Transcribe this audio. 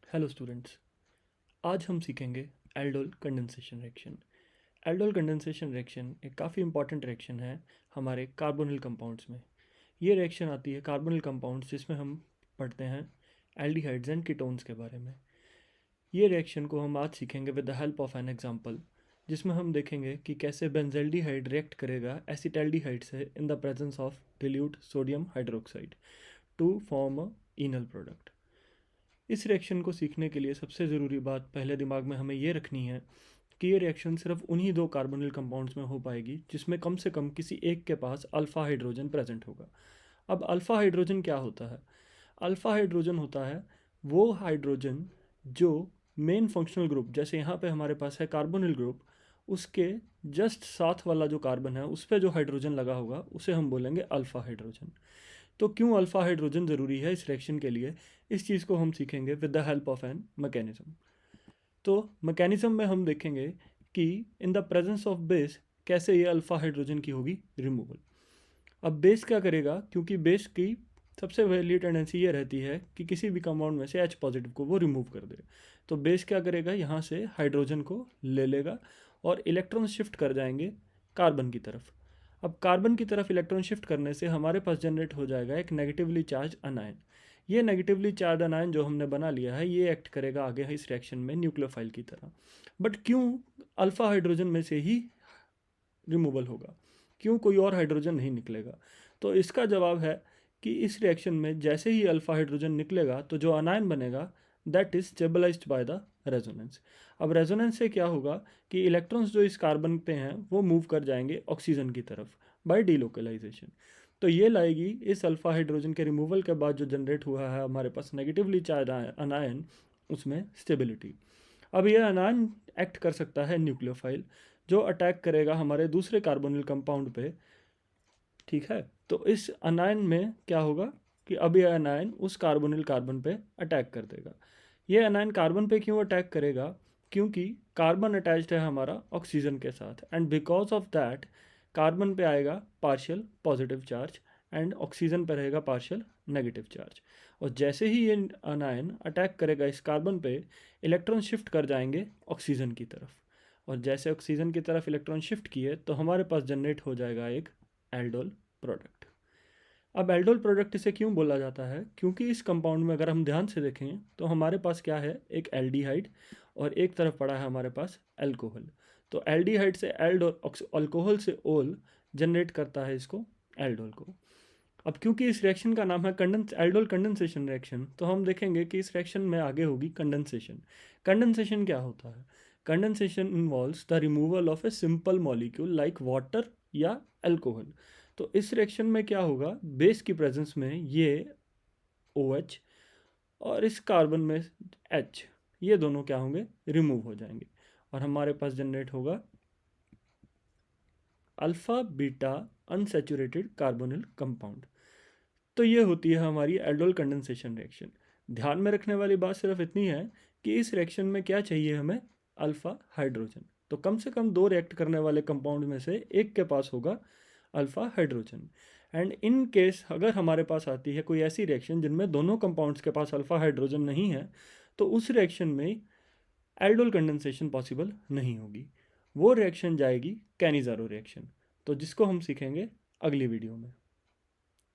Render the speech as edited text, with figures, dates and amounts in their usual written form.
Hello students. आज हम सीखेंगे aldol condensation reaction. Aldol condensation reaction एक काफ़ी इंपॉर्टेंट रिएक्शन है हमारे कार्बोनिल कंपाउंड्स में। ये रिएक्शन आती है कार्बोनिल कंपाउंड्स जिसमें हम पढ़ते हैं एल्डिहाइड्स एंड कीटोन्स के बारे में। ये रिएक्शन को हम आज सीखेंगे with the help of an example, जिसमें हम देखेंगे कि कैसे बेंजल्डिहाइड रिएक्ट करेगा एसिटाल्डिहाइड से in the presence of dilute sodium hydroxide to form a enal product. इस रिएक्शन को सीखने के लिए सबसे ज़रूरी बात पहले दिमाग में हमें ये रखनी है कि ये रिएक्शन सिर्फ उन्हीं दो कार्बोनिल कंपाउंड्स में हो पाएगी जिसमें कम से कम किसी एक के पास अल्फ़ा हाइड्रोजन प्रेजेंट होगा। अब अल्फ़ा हाइड्रोजन क्या होता है? अल्फ़ा हाइड्रोजन होता है वो हाइड्रोजन जो मेन फंक्शनल ग्रुप, जैसे यहाँ पे हमारे पास है कार्बोनिल ग्रुप, उसके जस्ट साथ वाला जो कार्बन है उस पर जो हाइड्रोजन लगा होगा उसे हम बोलेंगे अल्फ़ा हाइड्रोजन। तो क्यों अल्फ़ा हाइड्रोजन ज़रूरी है इस रिएक्शन के लिए, इस चीज़ को हम सीखेंगे with the help of an mechanism. तो मैकेनिज्म में हम देखेंगे कि in the presence of base कैसे ये अल्फ़ा हाइड्रोजन की होगी रिमूवल। अब बेस क्या करेगा, क्योंकि बेस की सबसे पहली टेंडेंसी ये रहती है कि किसी भी कंपाउंड में से H पॉजिटिव को वो रिमूव कर दे। तो बेस क्या करेगा, यहाँ से हाइड्रोजन को ले लेगा और इलेक्ट्रॉन शिफ्ट कर जाएंगे कार्बन की तरफ। अब कार्बन की तरफ इलेक्ट्रॉन शिफ्ट करने से हमारे पास जनरेट हो जाएगा एक नेगेटिवली चार्ज अनायन। ये नेगेटिवली चार्ज अनायन जो हमने बना लिया है ये एक्ट करेगा आगे इस रिएक्शन में न्यूक्लियोफाइल की तरह। बट क्यों अल्फ़ा हाइड्रोजन में से ही रिमूवल होगा, क्यों कोई और हाइड्रोजन नहीं निकलेगा? तो इसका जवाब है कि इस रिएक्शन में जैसे ही अल्फ़ा हाइड्रोजन निकलेगा तो जो अनायन बनेगा that is stabilised by the resonance. अब रेजोनेंस से क्या होगा कि इलेक्ट्रॉन्स जो इस कार्बन पे हैं वो मूव कर जाएंगे ऑक्सीजन की तरफ बाय डीलोकलाइजेशन। तो ये लाएगी इस अल्फ़ा हाइड्रोजन के रिमूवल के बाद जो जनरेट हुआ है हमारे पास नेगेटिवली चार्ज अनायन, उसमें स्टेबिलिटी। अब यह अनायन एक्ट कर सकता है न्यूक्लियोफाइल, जो अटैक करेगा हमारे दूसरे कार्बोनिल कंपाउंड पे। ठीक है, तो इस अनायन में क्या होगा कि अब यह अनायन उस कार्बोनिल कार्बन पे अटैक कर देगा। ये अनायन कार्बन पे क्यों अटैक करेगा? क्योंकि कार्बन अटैच्ड है हमारा ऑक्सीजन के साथ and because of that carbon पे आएगा partial positive charge and oxygen पे रहेगा पार्शियल नेगेटिव चार्ज। और जैसे ही ये अनायन अटैक करेगा इस कार्बन पे, इलेक्ट्रॉन शिफ्ट कर जाएंगे ऑक्सीजन की तरफ। और जैसे ऑक्सीजन की तरफ इलेक्ट्रॉन शिफ्ट किए तो हमारे पास जनरेट हो जाएगा एक एल्डोल प्रोडक्ट। अब एल्डोल प्रोडक्ट इसे क्यों बोला जाता है? क्योंकि इस कंपाउंड में अगर हम ध्यान से देखें तो हमारे पास क्या है, एक एल्डिहाइड और एक तरफ पड़ा है हमारे पास एल्कोहल। तो एल्डिहाइड से एल्डोल, अल्कोहल से ओल जनरेट करता है इसको एल्डोल को। अब क्योंकि इस रिएक्शन का नाम है एल्डोल कंडेंसेशन रिएक्शन, तो हम देखेंगे कि इस रिएक्शन में आगे होगी कंडेंसेशन। कंडेंसेशन क्या होता है? Condensation involves the removal of a simple molecule like water या अल्कोहल। तो इस रिएक्शन में क्या होगा, बेस की प्रेजेंस में ये OH और इस कार्बन में H, ये दोनों क्या होंगे, रिमूव हो जाएंगे और हमारे पास जनरेट होगा alpha beta unsaturated carbonyl compound. तो ये होती है हमारी एल्डोल कंडेंसेशन रिएक्शन। ध्यान में रखने वाली बात सिर्फ इतनी है कि इस रिएक्शन में क्या चाहिए हमें, अल्फा हाइड्रोजन। तो कम से कम दो रिएक्ट करने वाले कंपाउंड में से एक के पास होगा alpha hydrogen. And in case अगर हमारे पास आती है कोई ऐसी रिएक्शन जिनमें दोनों कंपाउंड्स के पास अल्फा हाइड्रोजन नहीं है, तो उस रिएक्शन में एल्डोल कंडेंसेशन पॉसिबल नहीं होगी। वो रिएक्शन जाएगी कैनिज़ारो रिएक्शन, तो जिसको हम सीखेंगे अगली वीडियो में।